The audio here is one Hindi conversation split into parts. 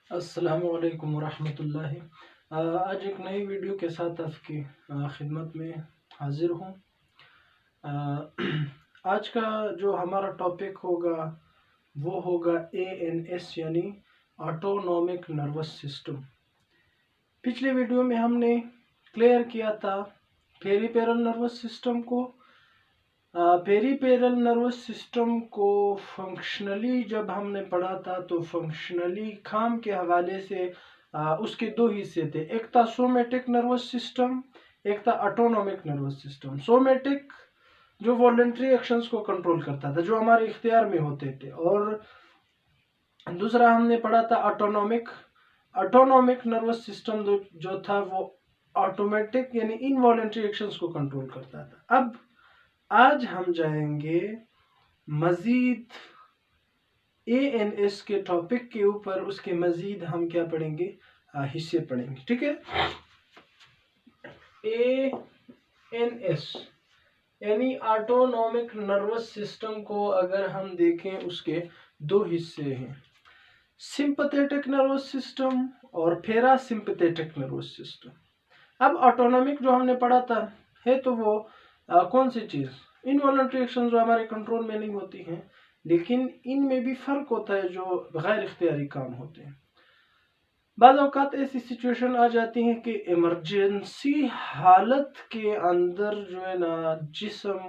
अस्सलामुअलैकुम वरहमतुल्लाहि। आज एक नई वीडियो के साथ आपकी खिदमत में हाजिर हूँ। आज का जो हमारा टॉपिक होगा वो होगा ANS यानी ऑटोनॉमिक नर्वस सिस्टम। पिछले वीडियो में हमने क्लियर किया था पेरिफेरल नर्वस सिस्टम को। पेरिफेरल नर्वस सिस्टम को फंक्शनली जब हमने पढ़ा था तो फंक्शनली काम के हवाले से उसके दो हिस्से थे। एक था सोमेटिक नर्वस सिस्टम, एक था ऑटोनॉमिक नर्वस सिस्टम। सोमेटिक जो वॉलंटरी एक्शंस को कंट्रोल करता था, जो हमारे इख्तियार में होते थे, और दूसरा हमने पढ़ा था ऑटोनॉमिक। ऑटोनॉमिक नर्वस सिस्टम जो था वो ऑटोमेटिक यानी इनवॉलंटरी एक्शंस को कंट्रोल करता था। अब आज हम जाएंगे मजीद ANS के टॉपिक के ऊपर। उसके मजीद हम क्या पढ़ेंगे, हिस्से पढ़ेंगे। ठीक है। ANS यानी ऑटोनॉमिक नर्वस सिस्टम को अगर हम देखें उसके दो हिस्से हैं, सिंपैथेटिक नर्वस सिस्टम और पैरासिम्पैथेटिक नर्वस सिस्टम। अब ऑटोनॉमिक जो हमने पढ़ा था है तो वो कौन सी चीज़, इनवॉलंटरी एक्शन जो हमारे कंट्रोल में नहीं होती हैं, लेकिन इनमें भी फ़र्क होता है जो गैर इख्तियारी काम होते हैं। बाज़ औक़ात ऐसी सिचुएशन आ जाती है कि इमरजेंसी हालत के अंदर जो है ना जिस्म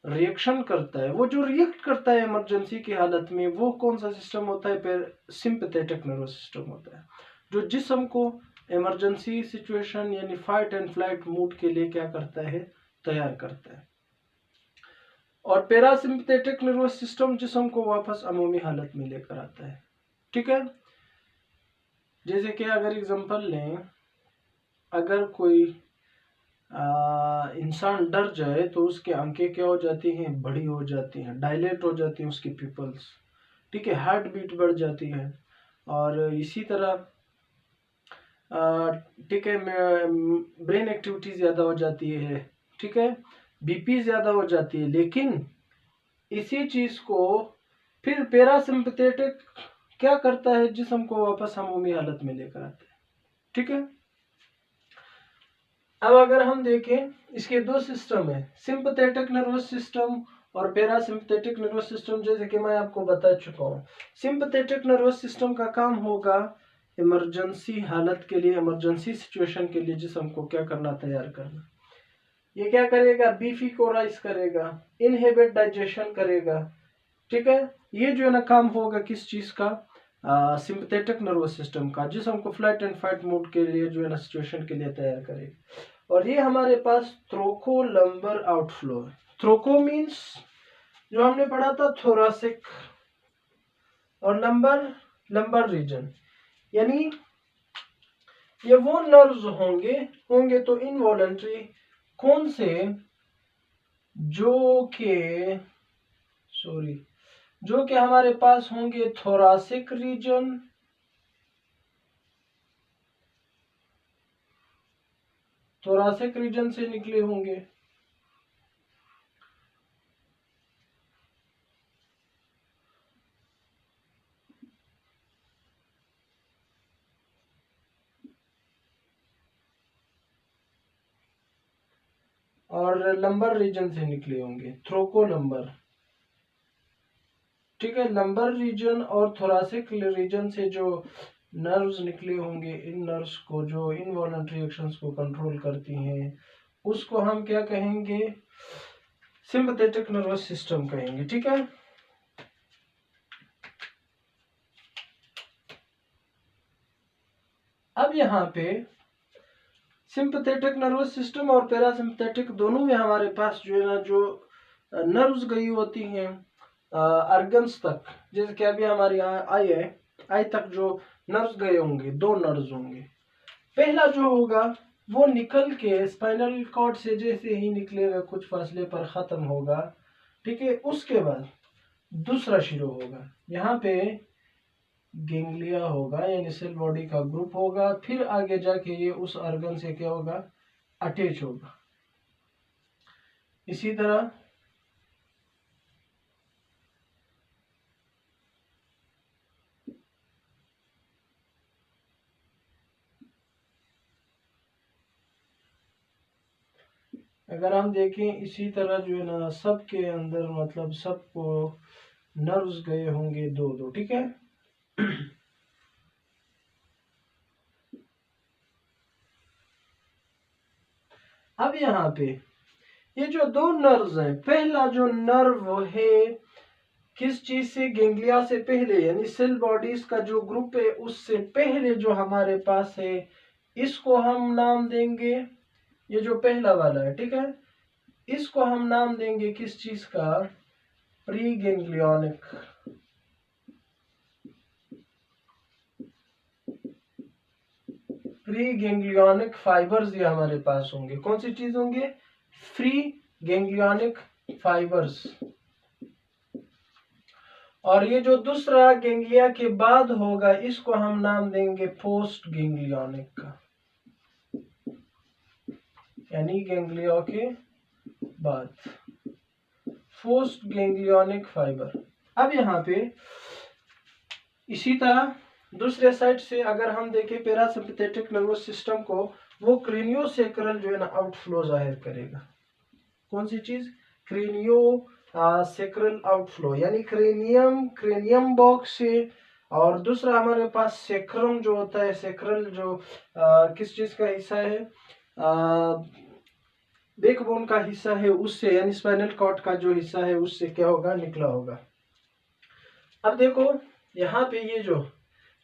रिएक्शन करता है। वो जो रिएक्ट करता है इमरजेंसी की हालत में, वो कौन सा सिस्टम होता है, फिर सिंपैथेटिक नर्वस सिस्टम होता है, जो जिस्म को इमरजेंसी सिचुएशन यानी फाइट एंड फ्लाइट मूड के लिए क्या करता है, तैयार करता है। और पैरासिम्पैथेटिक नर्वस सिस्टम जिस्म को वापस अमूमी हालत में लेकर आता है। ठीक है। जैसे कि अगर एग्जांपल लें, अगर कोई इंसान डर जाए तो उसकी आंखें क्या हो जाती हैं, बड़ी हो जाती हैं, डायलेट हो जाती हैं उसकी पिपल्स। ठीक है। हार्ट बीट बढ़ जाती है। और इसी तरह ठीक है, ब्रेन एक्टिविटी ज़्यादा हो जाती है। ठीक है। BP ज़्यादा हो जाती है। लेकिन इसी चीज़ को फिर पैरासिम्पैथेटिक क्या करता है, जिस्म को वापस अमूमी हालत में लेकर आता है। ठीक है। अब अगर हम देखें, इसके दो सिस्टम है, सिंपैथेटिक नर्वस सिस्टम और पैरासिम्पैथेटिक नर्वस सिस्टम। जैसे कि मैं आपको बता चुका हूँ, सिंपैथेटिक नर्वस सिस्टम का काम होगा इमरजेंसी हालत के लिए, इमरजेंसी सिचुएशन के लिए जिस्म को क्या करना, तैयार करना। ये क्या करेगा, बीफी को राइज करेगा, इनहिबिट डाइजेशन करेगा। ठीक है। ये जो है ना काम होगा किस चीज का, सिंपैथेटिक नर्वस सिस्टम का, जिसम को फ्लाइट एंड फाइट मोड के लिए जो है ना सिचुएशन के लिए तैयार करेगा। और ये हमारे पास थ्रोकोलंबर आउटफ्लो है। थ्रोको मींस जो हमने पढ़ा था थोरासिक, और लंबर रीजन यानी ये वो नर्व्स होंगे तो इनवॉलंटरी कौन से, जो कि हमारे पास होंगे थोरासिक रीजन, से निकले होंगे। और लंबर रीजन से निकले होंगे, थ्रोकोलंबर। ठीक है। लंबर रीजन और थोरासिक रीजन से जो नर्व्स निकले होंगे, इन नर्व्स को जो इनवॉलंटरी एक्शंस को कंट्रोल करती हैं, उसको हम क्या कहेंगे, सिंपैथेटिक नर्वस सिस्टम कहेंगे। ठीक है। अब यहाँ पे सिंपैथेटिक नर्वस सिस्टम और पैरासिम्पैथेटिक दोनों में हमारे पास जो है ना जो नर्व्स गई होती हैं ऑर्गन्स तक। जैसे कि अभी हमारी आई है, आई तक जो नर्व्स गए होंगे, दो नर्व्स होंगे। पहला जो होगा वो निकल के स्पाइनल कॉर्ड से जैसे ही निकलेगा कुछ फासले पर खत्म होगा। ठीक है। उसके बाद दूसरा शुरू होगा, यहाँ पे गेंगलिया होगा यानी सेल बॉडी का ग्रुप होगा। फिर आगे जाके ये उस ऑर्गन से क्या होगा, अटैच होगा। इसी तरह अगर हम देखें इसी तरह जो है ना सबके अंदर मतलब सबको नर्व्स गए होंगे दो दो, ठीक है। अब यहाँ पे ये जो दो नर्व्स हैं, पहला जो नर्व है किस चीज से, गेंगलिया से पहले, यानी सेल बॉडीज का जो ग्रुप है उससे पहले जो हमारे पास है, इसको हम नाम देंगे, ये जो पहला वाला है, ठीक है, इसको हम नाम देंगे किस चीज का, प्री गेंग्लियोनिक। प्री गेंग्लियोनिक फाइबर्स ये हमारे पास होंगे। कौन सी चीज होंगे, फ्री गेंग्लियोनिक फाइबर्स। और ये जो दूसरा गेंगलिया के बाद होगा इसको हम नाम देंगे पोस्ट गेंग्लियोनिक का, यानी गेंगलिया के बाद पोस्ट गेंग्लियोनिक फाइबर। अब यहाँ पे इसी तरह दूसरे साइड से अगर हम देखें पैरासिम्पथेटिक नर्वस सिस्टम को, वो क्रेनियोसेक्रल जो है ना आउटफ्लो जाहिर करेगा। कौन सी चीज, क्रेनियो सेक्रल आउटफ्लो, यानी क्रेनियम बॉक्स से, और दूसरा हमारे पास सेक्रम जो होता है, सेक्रल जो किस चीज का हिस्सा है, बैकबोन का हिस्सा है, उससे यानी स्पाइनल कॉर्ड का जो हिस्सा है उससे क्या होगा, निकला होगा। अब देखो यहाँ पे ये जो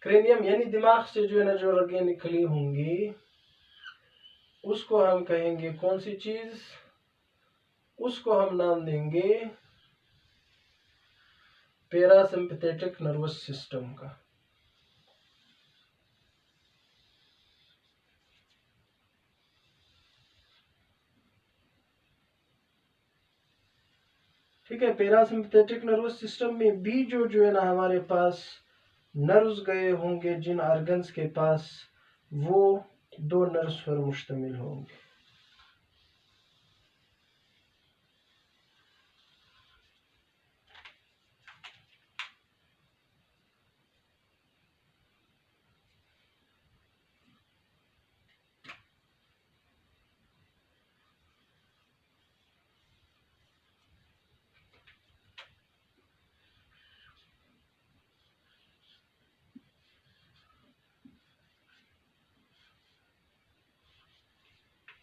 क्रेनियम यानी दिमाग से जो है ना जो रगें निकली होंगी उसको हम कहेंगे कौन सी चीज, उसको हम नाम देंगे पैरासिम्पथेटिक नर्वस सिस्टम का। ठीक है, पैरासिम्पथेटिक नर्वस सिस्टम में भी जो है ना हमारे पास नर्व्स गए होंगे जिन ऑर्गन्स के पास, वो दो नर्व्स पर मुश्तमिल होंगे।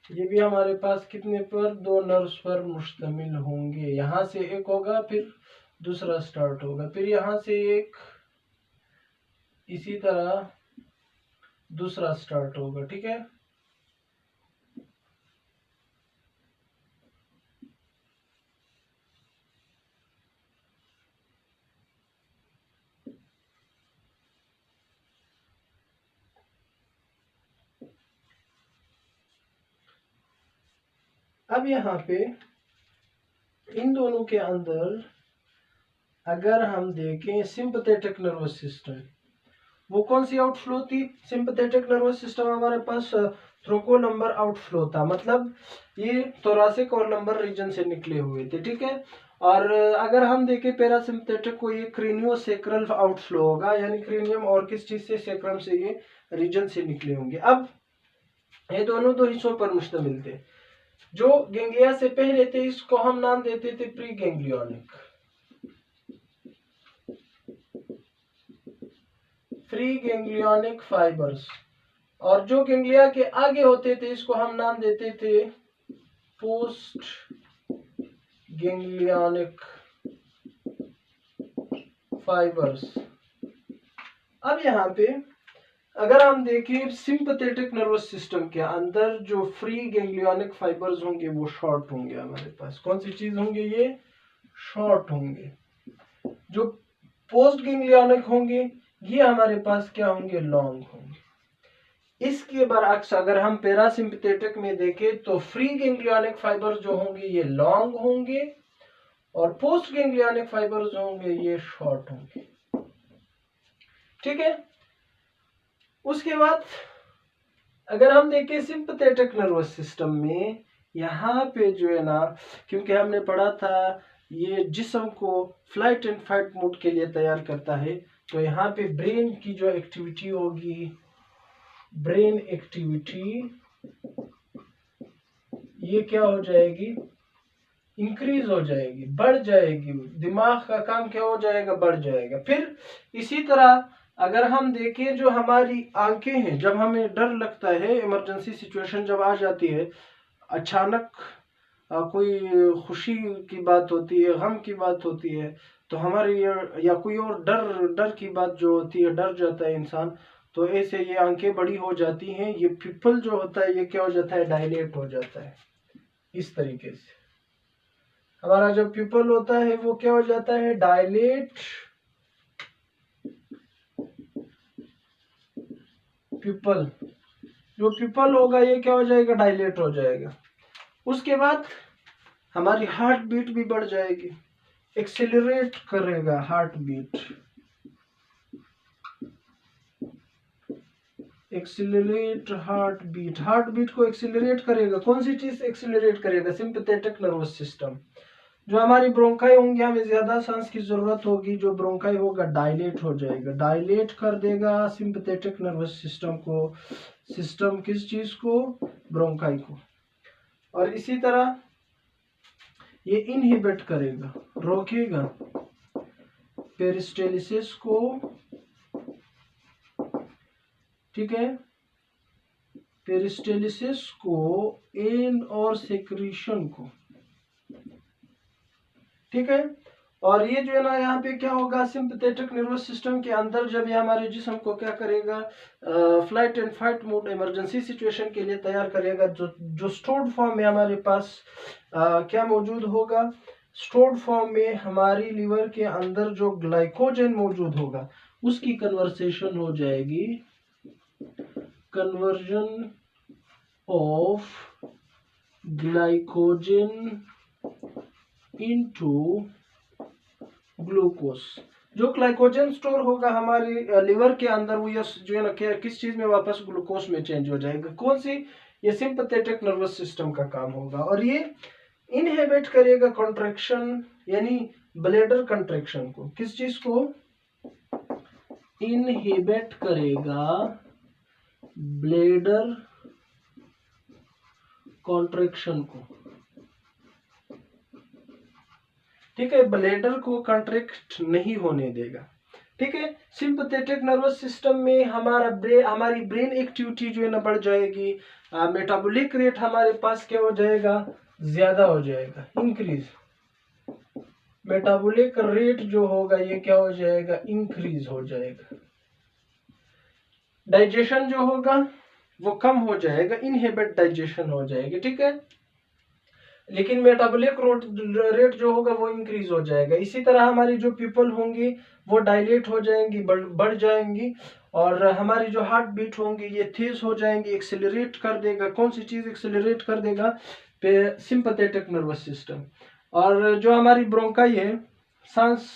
ये भी हमारे पास कितने पर, दो नर्व्स पर मुश्तमिल होंगे। यहाँ से एक होगा फिर दूसरा स्टार्ट होगा, फिर यहाँ से एक, इसी तरह दूसरा स्टार्ट होगा, ठीक है। अब यहाँ पे इन दोनों के अंदर अगर हम देखें सिंपैथेटिक नर्वस सिस्टम, वो कौन सी आउटफ्लो थी, सिंपैथेटिक नर्वस सिस्टम हमारे पास थ्रोकोलम्बर आउटफ्लो था, मतलब ये थोरासिक और लंबर रीजन से निकले हुए थे, ठीक है। और अगर हम देखें पैरासिम्पथेटिक को, ये क्रेनियोसेक्रल आउटफ्लो होगा, यानी क्रेनियम और किस चीज से, सेक्रम से, ये रीजन से निकले होंगे। अब ये दोनों दो हिस्सों पर मुश्तमिल थे। जो गेंगलिया से पहले थे इसको हम नाम देते थे प्री गेंग्लियोनिक, फ्री गेंग्लियोनिक फाइबर्स, और जो गेंगलिया के आगे होते थे इसको हम नाम देते थे पोस्ट गेंग्लियोनिक फाइबर्स। अब यहाँ पे अगर हम देखें सिंपैथेटिक नर्वस सिस्टम के अंदर जो फ्री गेंग्लियोनिक फाइबर्स होंगे वो शॉर्ट होंगे हमारे पास। कौन सी चीज होंगे, ये शॉर्ट होंगे। जो पोस्ट गेंग्लियोनिक होंगे ये हमारे पास क्या होंगे, लॉन्ग होंगे। इसके बरअक्स अगर हम पैरासिम्पथेटिक में देखें तो फ्री गेंग्लियोनिक फाइबर्स जो होंगे ये लॉन्ग होंगे, और पोस्ट गेंग्लियोनिक फाइबर्स जो होंगे ये शॉर्ट होंगे, ठीक है। उसके बाद अगर हम देखें सिंपैथेटिक नर्वस सिस्टम में, यहाँ पे जो है ना, क्योंकि हमने पढ़ा था ये जिस्म को फ्लाइट एंड फाइट मोड के लिए तैयार करता है, तो यहाँ पे ब्रेन की जो एक्टिविटी होगी, ब्रेन एक्टिविटी ये क्या हो जाएगी, इंक्रीज हो जाएगी, बढ़ जाएगी। दिमाग का काम क्या हो जाएगा, बढ़ जाएगा। फिर इसी तरह अगर हम देखें जो हमारी आंखें हैं, जब हमें डर लगता है, इमरजेंसी सिचुएशन जब आ जाती है, अचानक कोई खुशी की बात होती है, गम की बात होती है, तो हमारी या कोई और डर डर की बात जो होती है, डर जाता है इंसान, तो ऐसे ये आंखें बड़ी हो जाती हैं। ये पिपल जो होता है ये क्या हो जाता है, डायलेट हो जाता है। इस तरीके से हमारा जो पिपल होता है वो क्या हो जाता है, डायलेट पिपल। जो पिपल होगा ये क्या हो जाएगा, डायलेट हो जाएगा। उसके बाद हमारी हार्ट बीट भी बढ़ जाएगी, एक्सेलरेट करेगा heart beat, accelerate heart beat. Heart beat को एक्सेलरेट करेगा, कौन सी चीज एक्सेलरेट करेगा, सिंपैथेटिक नर्वस सिस्टम। जो हमारी ब्रोंकाई होंगी, हमें ज्यादा सांस की जरूरत होगी, जो ब्रोंकाई होगा डायलेट हो जाएगा, डायलेट कर देगा सिंपैथेटिक नर्वस सिस्टम को। सिस्टम किस चीज को, ब्रोंकाई को। और इसी तरह ये इनहिबिट करेगा, रोकेगा पेरिस्टेलिसिस को, ठीक है, पेरिस्टेलिसिस को एंड और सेक्रीशन को, ठीक है। और ये जो है ना, यहाँ पे क्या होगा, सिंपैथेटिक नर्वस सिस्टम के अंदर जब ये हमारे जिस्म को क्या करेगा, flight and fight mode, emergency situation के लिए तैयार करेगा। जो स्टोर्ड फॉर्म में हमारे पास क्या मौजूद होगा, स्टोर्ड फॉर्म में हमारी लीवर के अंदर जो ग्लाइकोजन मौजूद होगा उसकी कन्वर्सेशन हो जाएगी, conversion of glycogen into glucose. जो ग्लाइकोजन स्टोर होगा हमारे लिवर के अंदर, वो जो है ना किस चीज में वापस ग्लूकोज में चेंज हो जाएगा। कौन सी, ये सिंपैथेटिक नर्वस सिस्टम का काम होगा। और ये इनहिबिट करेगा कॉन्ट्रैक्शन, यानी ब्लैडर कंट्रैक्शन को। किस चीज को इनहिबिट करेगा, ब्लैडर कॉन्ट्रैक्शन को, ठीक है, ब्लैडर को कंट्रैक्ट नहीं होने देगा, ठीक है। सिंपैथेटिक नर्वस सिस्टम में हमारी ब्रेन एक्टिविटी जो है ना बढ़ जाएगी, मेटाबॉलिक रेट हमारे पास क्या हो जाएगा, ज्यादा हो जाएगा, इंक्रीज। मेटाबॉलिक रेट जो होगा ये क्या हो जाएगा, इंक्रीज हो जाएगा। डाइजेशन जो होगा वो कम हो जाएगा, इनहिबिट डाइजेशन हो जाएगी, ठीक है। लेकिन मेटाबॉलिक रेट जो होगा वो इंक्रीज हो जाएगा। इसी तरह हमारी जो पीपल होंगी वो डायलेट हो जाएंगी, बढ़ जाएंगी। और हमारी जो हार्ट बीट होंगी ये तेज हो जाएंगी, एक्सेलरेट कर देगा। कौन सी चीज एक्सेलरेट कर देगा, सिंपैथेटिक नर्वस सिस्टम। और जो हमारी ब्रोंकाई है, सांस,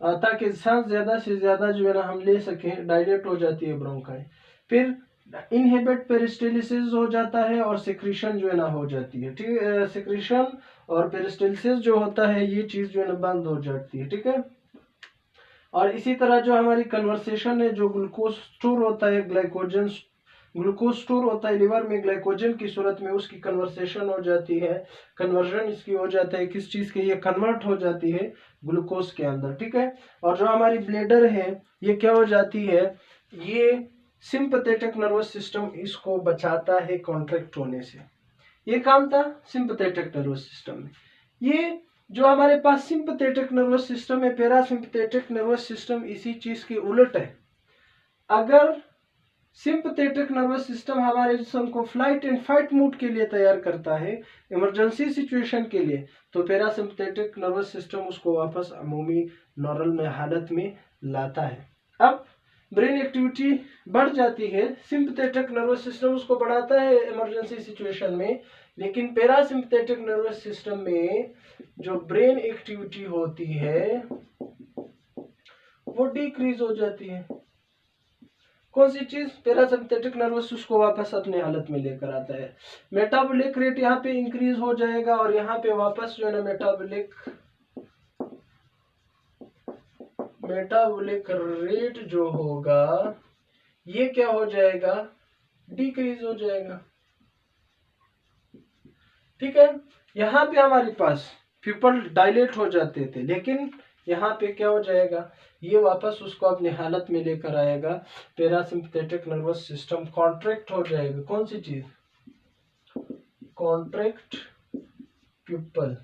ताकि सांस ज्यादा से ज्यादा जो है ना हम ले सकें, डायलेट हो जाती है ब्रोंकाई। फिर इनहिबिट पेरिस्टेलिसिस हो जाता है और सिक्रीशन जो है ना हो जाती है, ठीक है। सिक्रीशन और पेरिस्टेलिसिस जो होता है ये चीज जो है ना बंद हो जाती है, ठीक है। और इसी तरह जो हमारी कन्वर्सेशन है, जो ग्लूकोज स्टोर होता है, ग्लूकोज स्टोर होता है लिवर में ग्लाइकोजन की सूरत में, उसकी कन्वर्सेशन हो जाती है, कन्वर्जन इसकी हो जाता है किस चीज के, ये कन्वर्ट हो जाती है ग्लूकोज के अंदर, ठीक है। और जो हमारी ब्लैडर है ये क्या हो जाती है, ये सिंपैथेटिक नर्वस सिस्टम इसको बचाता है कॉन्ट्रैक्ट होने से। ये काम था सिंपैथेटिक नर्वस सिस्टम में। ये जो हमारे पास सिंपैथेटिक नर्वस सिस्टम है, पैरासिम्पैथेटिक नर्वस सिस्टम इसी चीज के उलट है। अगर सिंपैथेटिक नर्वस सिस्टम हमारे जिस्म को फ्लाइट एंड फाइट मोड के लिए तैयार करता है, इमरजेंसी सिचुएशन के लिए, तो पैरासिम्पैथेटिक नर्वस सिस्टम उसको वापस अमूमी नॉर्मल में हालत में लाता है। अब ब्रेन एक्टिविटी बढ़ जाती है, सिंपैथेटिक नर्वस सिस्टम उसको बढ़ाता है इमरजेंसी सिचुएशन में, लेकिन पैरासिम्पैथेटिक नर्वस सिस्टम में जो ब्रेन एक्टिविटी होती है वो डिक्रीज हो जाती है। कौन सी चीज, पैरासिम्पैथेटिक नर्वस उसको वापस अपने हालत में लेकर आता है। मेटाबॉलिक रेट यहाँ पे इंक्रीज हो जाएगा और यहाँ पे वापस जो है ना मेटाबॉलिक रेट जो होगा ये क्या हो जाएगा, डिक्रीज हो जाएगा। ठीक है। यहाँ पे हमारे पास प्यूपल डायलेट हो जाते थे, लेकिन यहाँ पे क्या हो जाएगा, ये वापस उसको अपनी हालत में लेकर आएगा। पैरासिम्पथेटिक नर्वस सिस्टम कॉन्ट्रैक्ट हो जाएगा। कौन सी चीज, कॉन्ट्रैक्ट प्यूपल।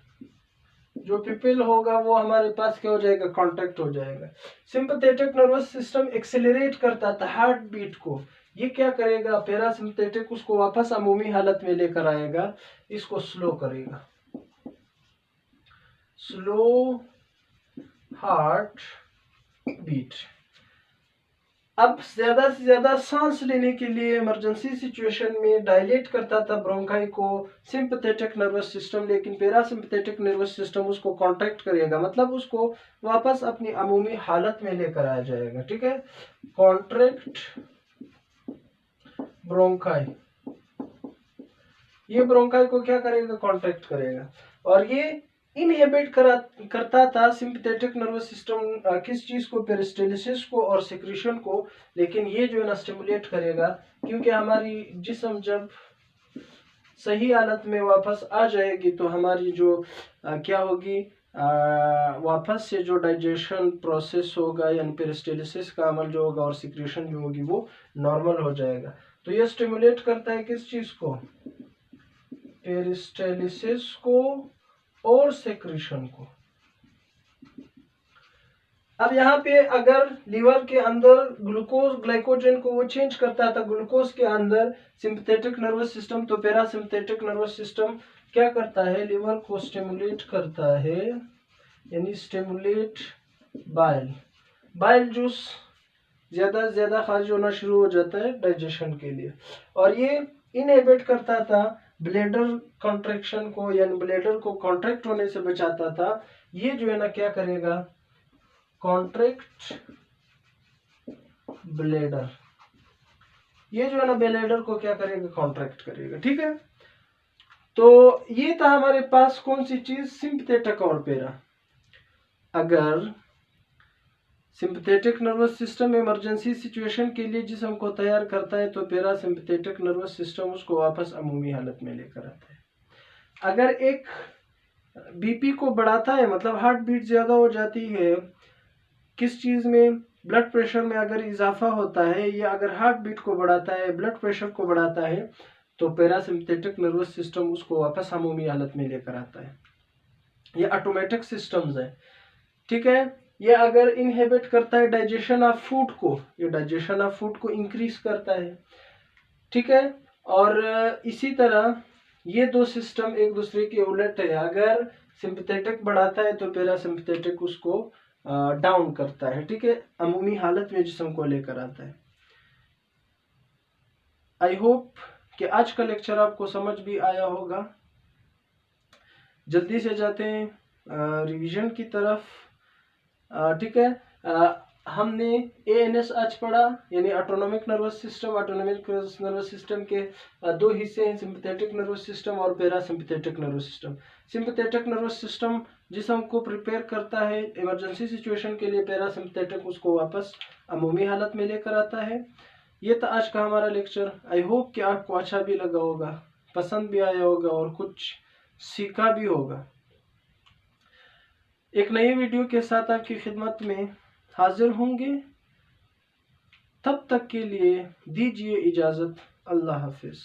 जो पिपिल होगा वो हमारे पास क्या हो जाएगा, कॉन्ट्रैक्ट हो जाएगा। सिंपैथेटिक नर्वस सिस्टम एक्सेलरेट करता था हार्ट बीट को, ये क्या करेगा, पैरासिम्पथेटिक उसको वापस अमूमी हालत में लेकर आएगा, इसको स्लो करेगा। Slow heart beat. अब ज्यादा से ज्यादा सांस लेने के लिए इमरजेंसी सिचुएशन में डायलेट करता था ब्रोंकाई को सिंपैथेटिक नर्वस सिस्टम, लेकिन पैरासिम्पैथेटिक नर्वस सिस्टम उसको कॉन्ट्रैक्ट करेगा, मतलब उसको वापस अपनी अमूमी हालत में लेकर आ जाएगा। ठीक है, कॉन्ट्रैक्ट ब्रोंकाई, ये ब्रोंकाई को क्या करेगा, कॉन्ट्रैक्ट करेगा। और ये इनहिबिट करता था सिंपैथेटिक नर्वस सिस्टम किस चीज को, पेरिस्टाल्सिस को और सिक्रीशन को, लेकिन ये जो है ना स्टिमुलेट करेगा, क्योंकि हमारी जिस्म जब सही हालत में वापस आ जाएगी तो हमारी जो क्या होगी, वापस से जो डाइजेशन प्रोसेस होगा यानी पेरिस्टाल्सिस का अमल जो होगा और सिक्रीशन जो होगी वो नॉर्मल हो जाएगा। तो ये स्टिमुलेट करता है किस चीज को, पेरिस्टाल्सिस को और सेक्रेशन को। अब यहाँ पे अगर लीवर के अंदर ग्लूकोज ग्लाइकोजन को वो चेंज करता था ग्लूकोज के अंदर सिंपैथेटिक नर्वस सिस्टम, तो पैरासिम्पथेटिक नर्वस सिस्टम क्या करता है, लीवर को स्टिमुलेट करता है, यानी स्टिमुलेट बाइल, बाइल जूस ज्यादा से ज्यादा खारिज होना शुरू हो जाता है डाइजेशन के लिए। और ये इनहिबिट करता था ब्लैडर कॉन्ट्रैक्शन को, यानी ब्लैडर को कॉन्ट्रैक्ट होने से बचाता था। ये जो है ना क्या करेगा, कॉन्ट्रैक्ट ब्लैडर, ये जो है ना ब्लैडर को क्या करेगा, कॉन्ट्रैक्ट करेगा। ठीक है, तो ये था हमारे पास कौन सी चीज, सिंपैथेटिक और पैरा। अगर sympathetic nervous system emergency situation के लिए जिस्म को तैयार करता है, तो पैरासिम्पथेटिक नर्वस सिस्टम उसको वापस अमूमी हालत में लेकर आता है। अगर एक बीपी को बढ़ाता है, मतलब हार्ट बीट ज्यादा हो जाती है, किस चीज में, ब्लड प्रेशर में अगर इजाफा होता है, या अगर हार्ट बीट को बढ़ाता है, ब्लड प्रेशर को बढ़ाता है, तो पैरासिम्पथेटिक नर्वस सिस्टम उसको वापस अमूमी हालत में लेकर आता है। ये ऑटोमेटिक सिस्टम्स है। ठीक है, ये अगर इनहिबिट करता है डाइजेशन ऑफ फूड को, ये डाइजेशन ऑफ फूड को इंक्रीज करता है। ठीक है, और इसी तरह ये दो सिस्टम एक दूसरे के उलट है, अगर सिंपैथेटिक बढ़ाता है तो पैरासिम्पथेटिक उसको डाउन करता है। ठीक है, अमूमी हालत में जिस्म को लेकर आता है। आई होप कि आज का लेक्चर आपको समझ भी आया होगा। जल्दी से जाते हैं रिवीजन की तरफ। ठीक है, हमने एएनएस आज पढ़ा, यानी autonomic nervous system. Autonomic nervous system के दो हिस्से हैं, सिंपैथेटिक नर्वस सिस्टम और parasympathetic nervous system. Sympathetic nervous system जिस्म को प्रिपेयर करता है इमरजेंसी सिचुएशन के लिए, पैरासिम्पथेटिक उसको वापस अमूमी हालत में लेकर आता है। ये था आज का हमारा लेक्चर। आई होप कि आपको अच्छा भी लगा होगा, पसंद भी आया होगा और कुछ सीखा भी होगा। एक नई वीडियो के साथ आपकी खिदमत में हाजिर होंगे, तब तक के लिए दीजिए इजाज़त। अल्लाह हाफिज़।